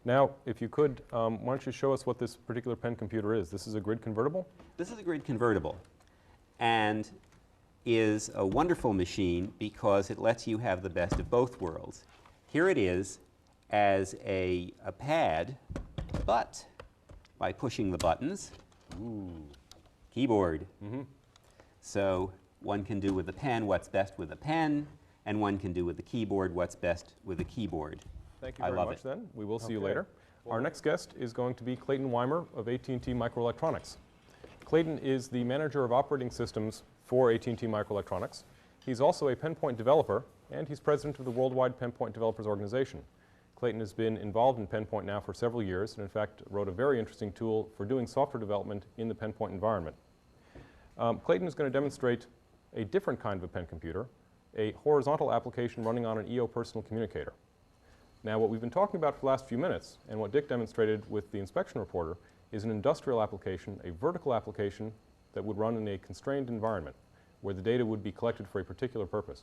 Now, if you could, why don't you show us what this particular pen computer is? This is a grid convertible? This is a grid convertible and is a wonderful machine because it lets you have the best of both worlds. Here it is as a pad, but by pushing the buttons, keyboard. So one can do with the pen what's best with a pen, and one can do with the keyboard what's best with a keyboard. Thank you very much, then. We will see you later. Our next guest is going to be Clayton Weimer of AT&T Microelectronics. Clayton is the manager of operating systems for AT&T Microelectronics. He's also a Penpoint developer, and he's president of the Worldwide Penpoint Developers Organization. Clayton has been involved in Penpoint now for several years, and in fact wrote a very interesting tool for doing software development in the Penpoint environment. Clayton is going to demonstrate a different kind of a pen computer, a horizontal application running on an EO personal communicator. Now, what we've been talking about for the last few minutes, and what Dick demonstrated with the inspection reporter, is an industrial application, a vertical application that would run in a constrained environment where the data would be collected for a particular purpose.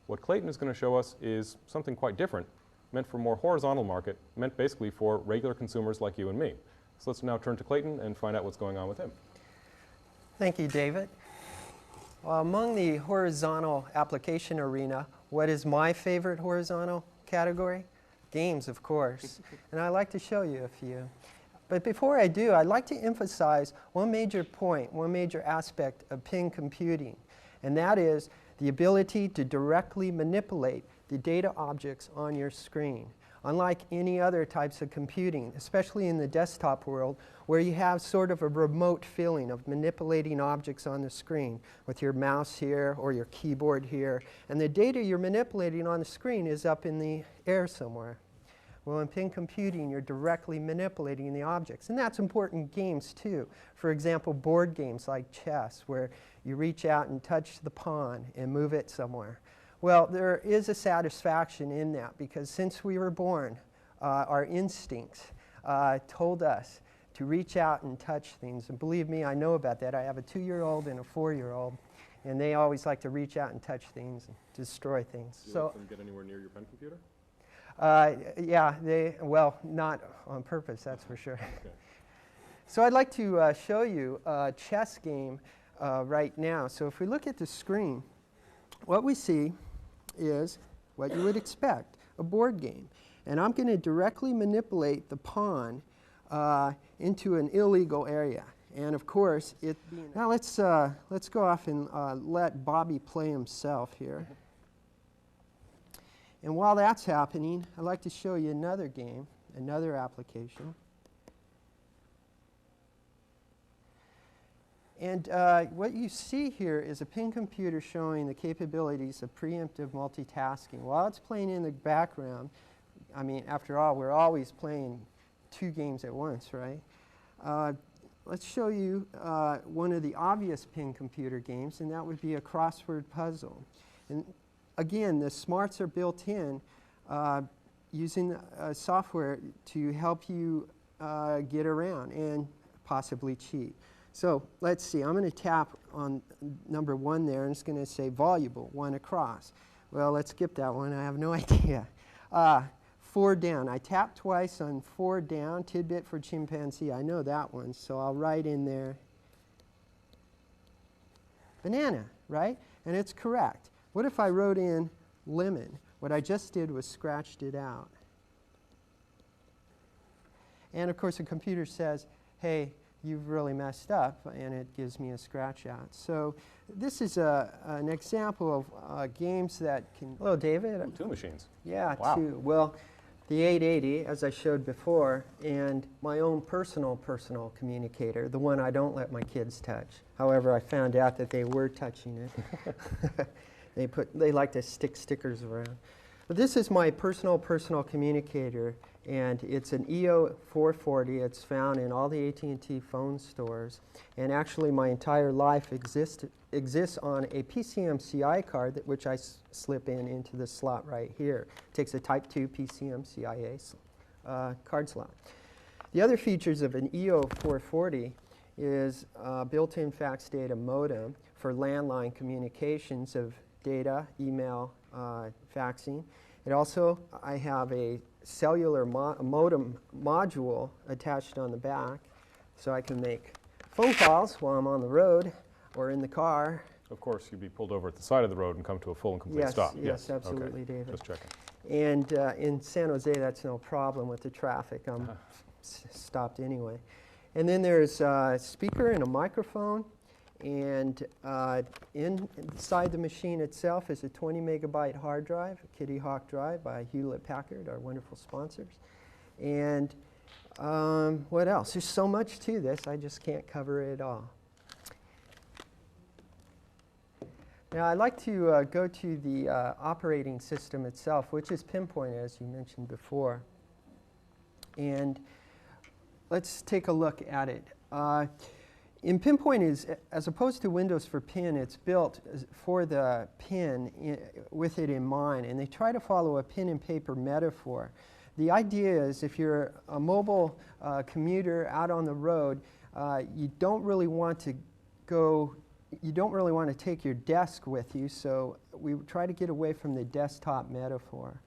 What Clayton is going to show us is something quite different, meant for a more horizontal market, meant basically for regular consumers like you and me. So let's now turn to Clayton and find out what's going on with him. Thank you, David. Well, among the horizontal application arena, what is my favorite horizontal category? Games, of course. And I'd like to show you a few. But before I do, I'd like to emphasize one major point, one major aspect of pen computing, and that is the ability to directly manipulate the data objects on your screen. Unlike any other types of computing, especially in the desktop world, where you have sort of a remote feeling of manipulating objects on the screen with your mouse here or your keyboard here, and the data you're manipulating on the screen is up in the air somewhere. Well, in pen computing, you're directly manipulating the objects, and that's important in games too. For example, board games like chess, where you reach out and touch the pawn and move it somewhere. Well, there is a satisfaction in that because since we were born, our instincts told us to reach out and touch things. And believe me, I know about that. I have a 2-year-old and a 4-year-old, and they always like to reach out and touch things and destroy things. Do you let them get anywhere near your pen computer? Yeah, well, not on purpose, that's for sure. Okay. So I'd like to show you a chess game right now. So if we look at the screen, what we see is what you would expect, a board game. And I'm going to directly manipulate the pawn into an illegal area. And of course, now let's go off and let Bobby play himself here. And while that's happening, I'd like to show you another game, another application. And what you see here is a pen computer showing the capabilities of preemptive multitasking. While it's playing in the background, I mean, after all, we're always playing 2 games at once, right? Let's show you one of the obvious pen computer games, and that would be a crossword puzzle. And again, the smarts are built in using software to help you get around and possibly cheat. So let's see, I'm going to tap on number 1 there, and it's going to say voluble, 1 across. Well, let's skip that one. I have no idea. 4 down. I tap twice on 4 down, tidbit for chimpanzee. I know that one, so I'll write in there banana, right? And it's correct. What if I wrote in lemon? What I just did was scratched it out. And of course, the computer says, hey, you've really messed up, and it gives me a scratch out. So this is an example of games that can... Hello, David. Ooh, 2 machines. Yeah, wow. 2. Well, the 880, as I showed before, and my own personal communicator, the one I don't let my kids touch. However, I found out that they were touching it. They like to stick stickers around. But this is my personal communicator, and it's an EO440. It's found in all the AT&T phone stores. And actually, my entire life exists on a PCMCI card, which I slip into the slot right here. It takes a Type 2 PCMCIA card slot. The other features of an EO440 is built-in fax data modem for landline communications of data, email, faxing. It also, I have a cellular modem module attached on the back, so I can make phone calls while I'm on the road or in the car. Of course, you'd be pulled over at the side of the road and come to a full and complete stop. Yes, absolutely, okay. David. Just checking. And in San Jose, that's no problem with the traffic. I'm stopped anyway. And then there's a speaker and a microphone. And inside the machine itself is a 20 megabyte hard drive, a Kitty Hawk drive by Hewlett Packard, our wonderful sponsors. And what else? There's so much to this, I just can't cover it all. Now, I'd like to go to the operating system itself, which is Penpoint, as you mentioned before. And let's take a look at it. In Penpoint, as opposed to Windows for Pen, it's built for the pen with it in mind. And they try to follow a pen and paper metaphor. The idea is if you're a mobile commuter out on the road, you don't really want to take your desk with you. So we try to get away from the desktop metaphor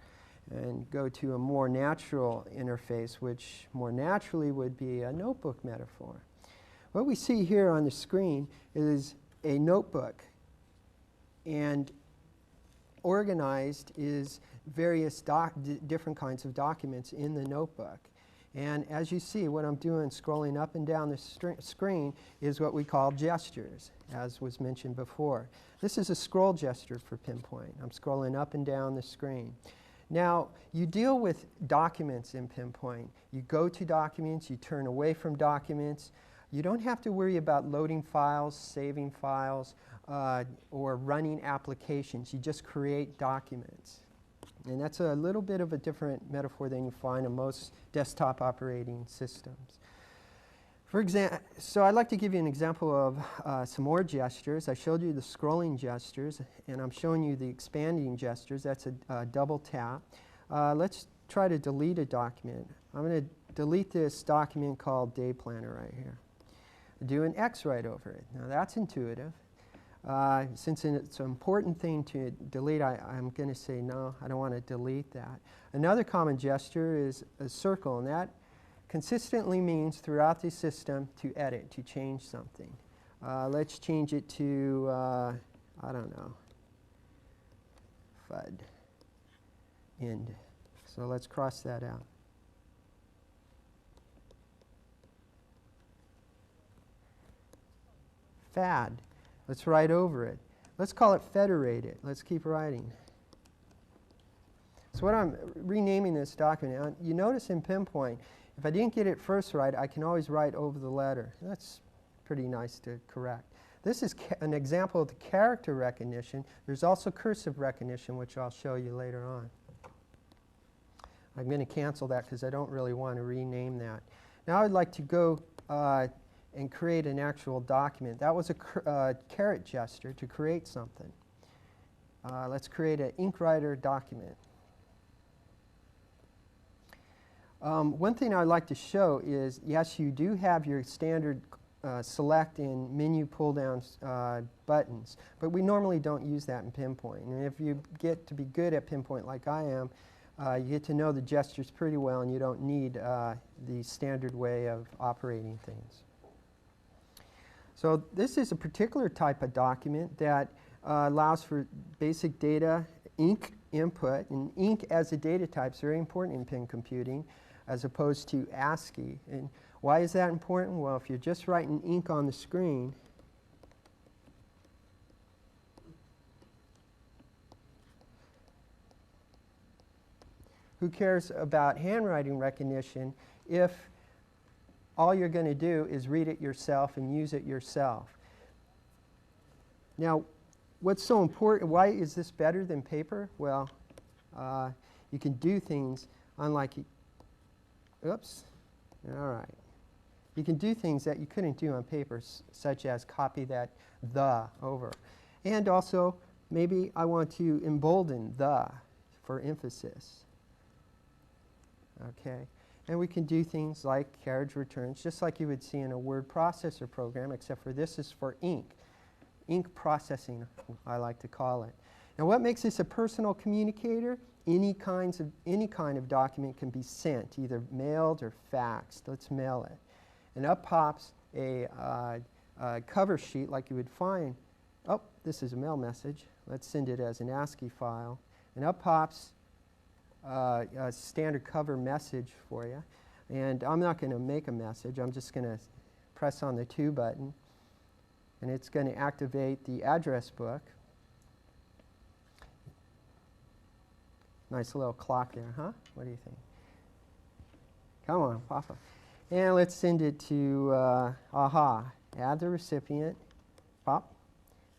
and go to a more natural interface, which more naturally would be a notebook metaphor. What we see here on the screen is a notebook, and organized is various different kinds of documents in the notebook. And as you see, what I'm doing, scrolling up and down the screen, is what we call gestures, as was mentioned before. This is a scroll gesture for Penpoint. I'm scrolling up and down the screen. Now, you deal with documents in Penpoint. You go to documents, you turn away from documents. You don't have to worry about loading files, saving files, or running applications. You just create documents. And that's a little bit of a different metaphor than you find in most desktop operating systems. For example, so I'd like to give you an example of some more gestures. I showed you the scrolling gestures, and I'm showing you the expanding gestures. That's a double tap. Let's try to delete a document. I'm going to delete this document called Day Planner right here. Do an X right over it. Now that's intuitive. Since it's an important thing to delete, I'm going to say no, I don't want to delete that. Another common gesture is a circle, and that consistently means throughout the system to edit, to change something. Let's change it to, I don't know, FUD, end. So let's cross that out. Fad. Let's write over it. Let's call it federated. Let's keep writing. So what I'm renaming this document, you notice in Penpoint, if I didn't get it first right, I can always write over the letter. That's pretty nice to correct. This is an example of the character recognition. There's also cursive recognition, which I'll show you later on. I'm going to cancel that because I don't really want to rename that. Now I'd like to go and create an actual document. That was a caret gesture to create something. Let's create an InkWriter document. One thing I'd like to show is, yes, you do have your standard select and menu pull-down buttons, but we normally don't use that in Penpoint. And if you get to be good at Penpoint like I am, you get to know the gestures pretty well, and you don't need the standard way of operating things. So this is a particular type of document that allows for basic data, ink input, and ink as a data type is very important in pen computing as opposed to ASCII. And why is that important? Well, if you're just writing ink on the screen, who cares about handwriting recognition if all you're going to do is read it yourself and use it yourself? Now, what's so important, why is this better than paper? Well, you can do things unlike, oops, all right. You can do things that you couldn't do on paper, such as copy that the over. And also, maybe I want to embolden the for emphasis. Okay. And we can do things like carriage returns, just like you would see in a word processor program, except for this is for ink. Ink processing, I like to call it. Now, what makes this a personal communicator? any kind of document can be sent, either mailed or faxed. Let's mail it. And up pops a cover sheet like you would find. Oh, this is a mail message. Let's send it as an ASCII file. And up pops a standard cover message for you. And I'm not going to make a message. I'm just going to press on the to button. And it's going to activate the address book. Nice little clock there, huh? What do you think? Come on, Papa. And let's send it to, add the recipient, pop,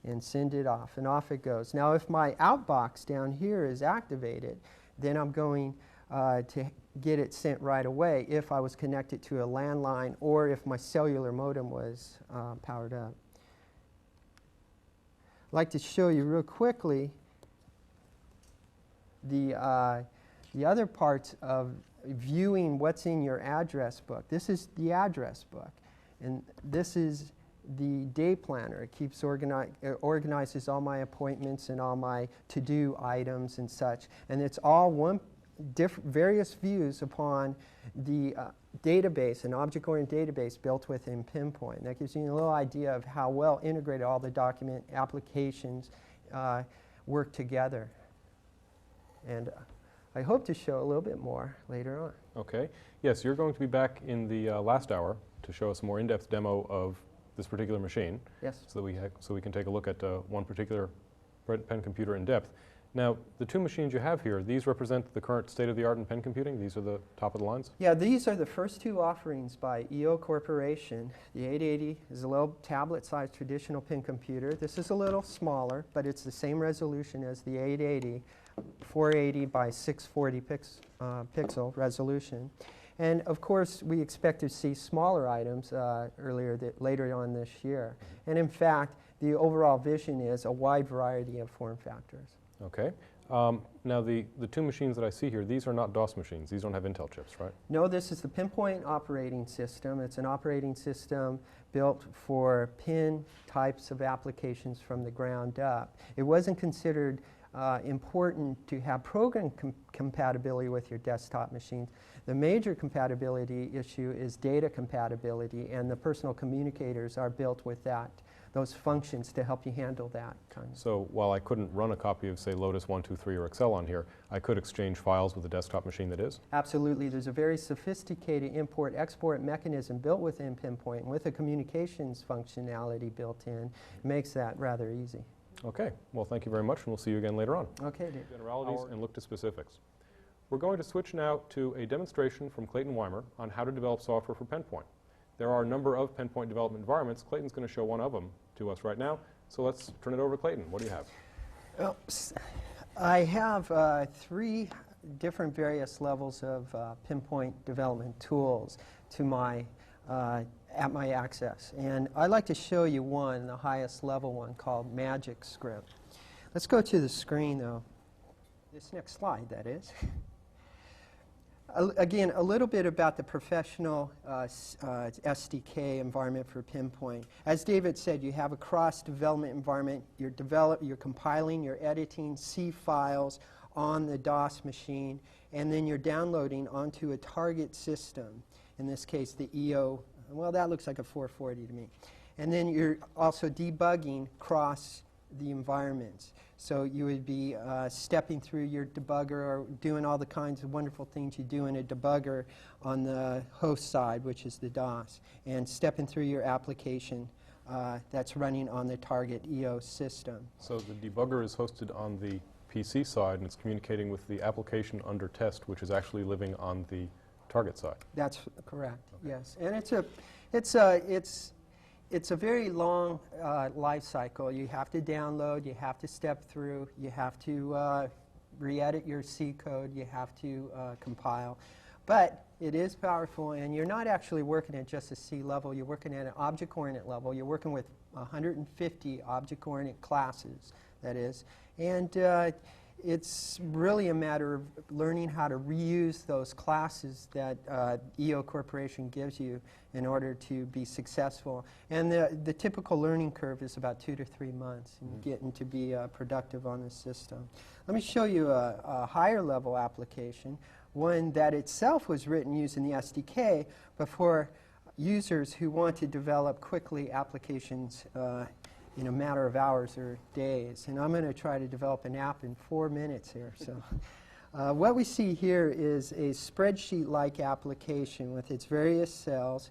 and send it off. And off it goes. Now, if my outbox down here is activated, then I'm going to get it sent right away if I was connected to a landline or if my cellular modem was powered up. I'd like to show you real quickly the other parts of viewing what's in your address book. This is the address book, and this is the day planner. It keeps organizes all my appointments and all my to-do items and such, and it's all various views upon the database, an object-oriented database built within Penpoint. And that gives you a little idea of how well integrated all the document applications work together. And I hope to show a little bit more later on. Okay. Yes, you're going to be back in the last hour to show us a more in-depth demo of this particular machine. Yes. So that we can take a look at one particular pen computer in depth. Now, the two machines you have here, these represent the current state-of-the-art in pen computing? These are the top of the lines? Yeah, these are the first two offerings by EO Corporation. The 880 is a little tablet-sized traditional pen computer. This is a little smaller, but it's the same resolution as the 880, 480 by 640 pixel resolution. And of course, we expect to see smaller items later on this year. And in fact, the overall vision is a wide variety of form factors. Okay. Now, the two machines that I see here, these are not DOS machines. These don't have Intel chips, right? No, this is the Penpoint operating system. It's an operating system built for pen types of applications from the ground up. It wasn't considered important to have program compatibility with your desktop machines. The major compatibility issue is data compatibility, and the personal communicators are built with those functions to help you handle that kind of. So while I couldn't run a copy of, say, Lotus 123 or Excel on here, I could exchange files with a desktop machine that is? Absolutely. There's a very sophisticated import-export mechanism built within Penpoint, and with a communications functionality built in, it makes that rather easy. Okay. Well, thank you very much, and we'll see you again later on. Okay, Dave. Generalities and look to specifics. We're going to switch now to a demonstration from Clayton Weimer on how to develop software for Penpoint. There are a number of Penpoint development environments. Clayton's going to show one of them to us right now. So let's turn it over to Clayton. What do you have? Well, I have 3 different various levels of Penpoint development tools to at my access. And I'd like to show you one, the highest level one, called Magic Script. Let's go to the screen, though. This next slide, that is. Again, a little bit about the professional SDK environment for Penpoint. As David said, you have a cross-development environment. You're compiling, you're editing C files on the DOS machine, and then you're downloading onto a target system, in this case the EO. Well, that looks like a 440 to me. And then you're also debugging across the environments. So you would be stepping through your debugger or doing all the kinds of wonderful things you do in a debugger on the host side, which is the DOS, and stepping through your application that's running on the target EO system. So the debugger is hosted on the PC side, and it's communicating with the application under test, which is actually living on the target side. That's correct. Okay. Yes, and it's a very long life cycle. You have to download, you have to step through, you have to re-edit your C code, you have to compile. But it is powerful, and you're not actually working at just a C level. You're working at an object-oriented level. You're working with 150 object-oriented classes, that is. And it's really a matter of learning how to reuse those classes that EO Corporation gives you in order to be successful. And the typical learning curve is about 2 to 3 months in getting to be productive on the system. Let me show you a higher level application, one that itself was written using the SDK, but for users who want to develop quickly applications in a matter of hours or days. And I'm going to try to develop an app in 4 minutes here. So what we see here is a spreadsheet-like application with its various cells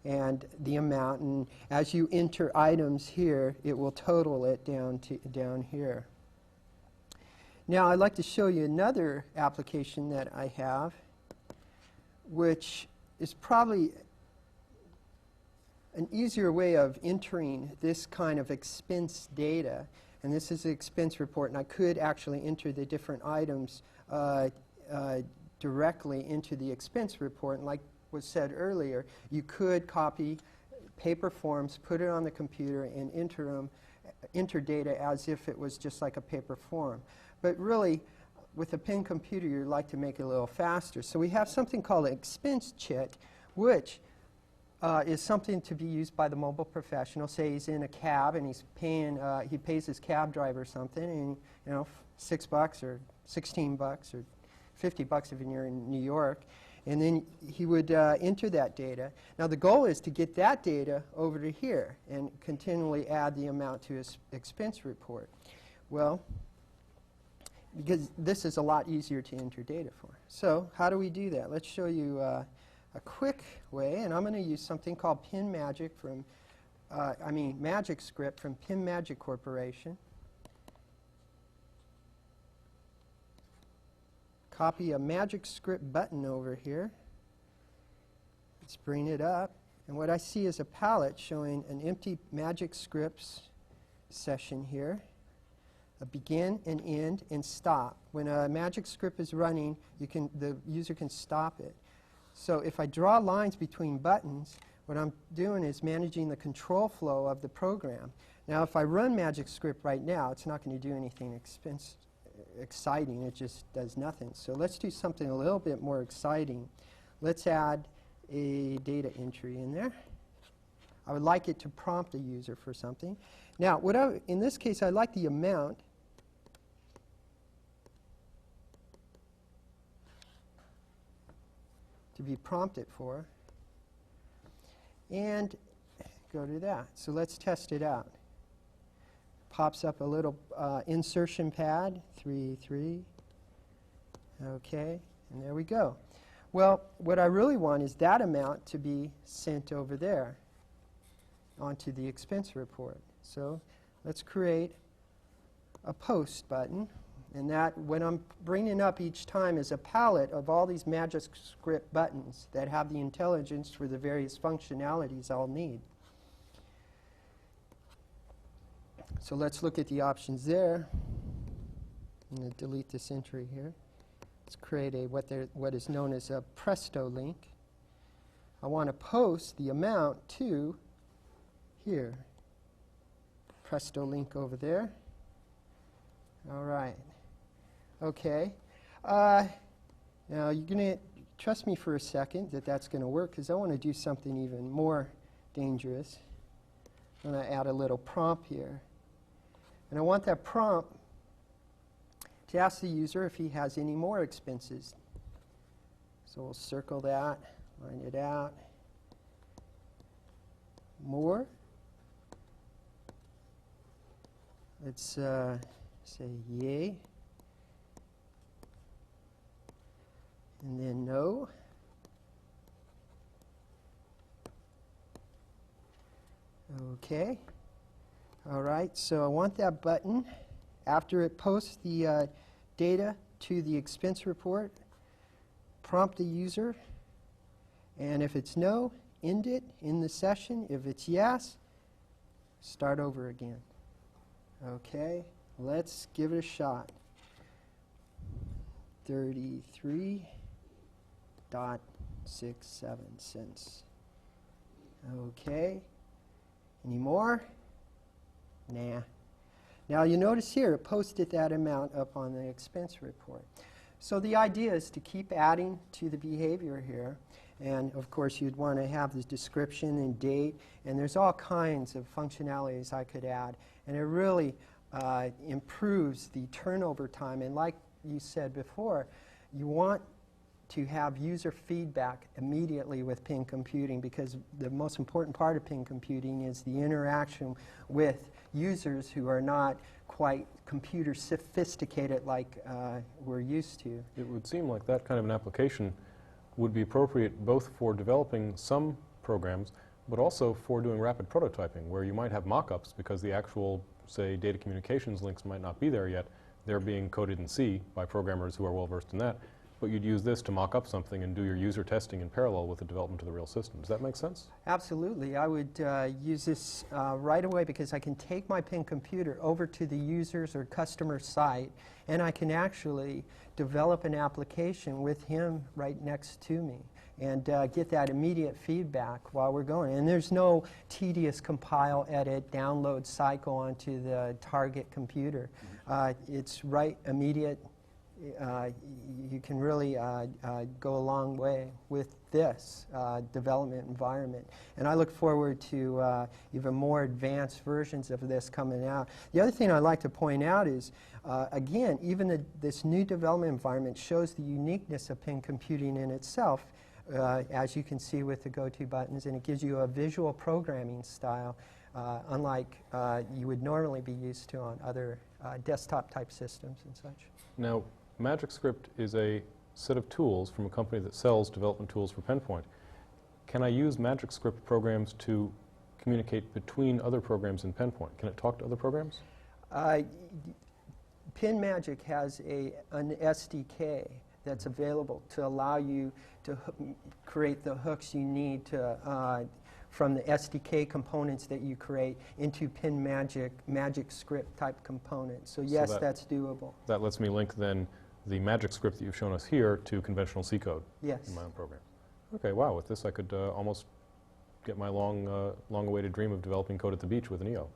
and the amount. And as you enter items here, it will total it down here. Now I'd like to show you another application that I have, which is probably an easier way of entering this kind of expense data. And this is an expense report, and I could actually enter the different items directly into the expense report. And like was said earlier, you could copy paper forms, put it on the computer, and enter data as if it was just like a paper form. But really, with a pen computer, you'd like to make it a little faster. So we have something called an expense chit, which is something to be used by the mobile professional. Say he's in a cab and he's paying, he pays his cab driver something, and you know, $6 or $16 or $50 if you're in New York, and then he would enter that data. Now the goal is to get that data over to here and continually add the amount to his expense report. Well, because this is a lot easier to enter data for. So how do we do that? Let's show you a quick way, and I'm going to use something called Magic from, Magic Script from Magic Corporation. Copy a Magic Script button over here. Let's bring it up, and what I see is a palette showing an empty Magic Scripts session here. A begin and end and stop. When a Magic Script is running, the user can stop it. So if I draw lines between buttons, what I'm doing is managing the control flow of the program. Now if I run Magic Script right now, it's not going to do anything exciting. It just does nothing. So let's do something a little bit more exciting. Let's add a data entry in there. I would like it to prompt the user for something. Now, in this case, I'd like the amount to be prompted for, and go to that. So let's test it out. Pops up a little insertion pad, 3, 3. Okay, and there we go. Well, what I really want is that amount to be sent over there onto the expense report. So let's create a post button, and that, when I'm bringing up each time, is a palette of all these Magic Script buttons that have the intelligence for the various functionalities I'll need. So let's look at the options there. I'm going to delete this entry here. Let's create what is known as a Presto link. I want to post the amount to here. Presto link over there. All right. Okay. Now you're going to trust me for a second that that's going to work, because I want to do something even more dangerous. I'm going to add a little prompt here. And I want that prompt to ask the user if he has any more expenses. So we'll circle that, line it out. More. Let's say yay. And then no. Okay. All right, so I want that button, after it posts the data to the expense report, prompt the user, and if it's no, end it in the session. If it's yes, start over again. Okay, let's give it a shot. 33.67 cents. Okay, any more? Nah. Now you notice here it posted that amount up on the expense report. So the idea is to keep adding to the behavior here. And of course you'd want to have the description and date, and there's all kinds of functionalities I could add. And it really improves the turnover time. And like you said before, you want to have user feedback immediately with pin computing, because the most important part of pin computing is the interaction with users who are not quite computer sophisticated like we're used to. It would seem like that kind of an application would be appropriate both for developing some programs, but also for doing rapid prototyping, where you might have mock-ups because the actual, say, data communications links might not be there yet. They're being coded in C by programmers who are well-versed in that. But you'd use this to mock up something and do your user testing in parallel with the development of the real system. Does that make sense? Absolutely. I would use this right away, because I can take my pin computer over to the user's or customer site, and I can actually develop an application with him right next to me and get that immediate feedback while we're going. And there's no tedious compile, edit, download cycle onto the target computer. It's right immediate. You can really go a long way with this development environment. And I look forward to even more advanced versions of this coming out. The other thing I'd like to point out is, again, even this new development environment shows the uniqueness of pin computing in itself, as you can see with the go-to buttons, and it gives you a visual programming style, unlike you would normally be used to on other desktop-type systems and such. Now, MagicScript is a set of tools from a company that sells development tools for Penpoint. Can I use MagicScript programs to communicate between other programs in Penpoint? Can it talk to other programs? PinMagic has an SDK that's available to allow you to create the hooks you need to from the SDK components that you create into PinMagic, MagicScript type components. So yes, that's doable. That lets me link then the MagicScript that you've shown us here to conventional C code in my own program. Okay, wow, with this I could almost get my long-awaited dream of developing code at the beach with an EO.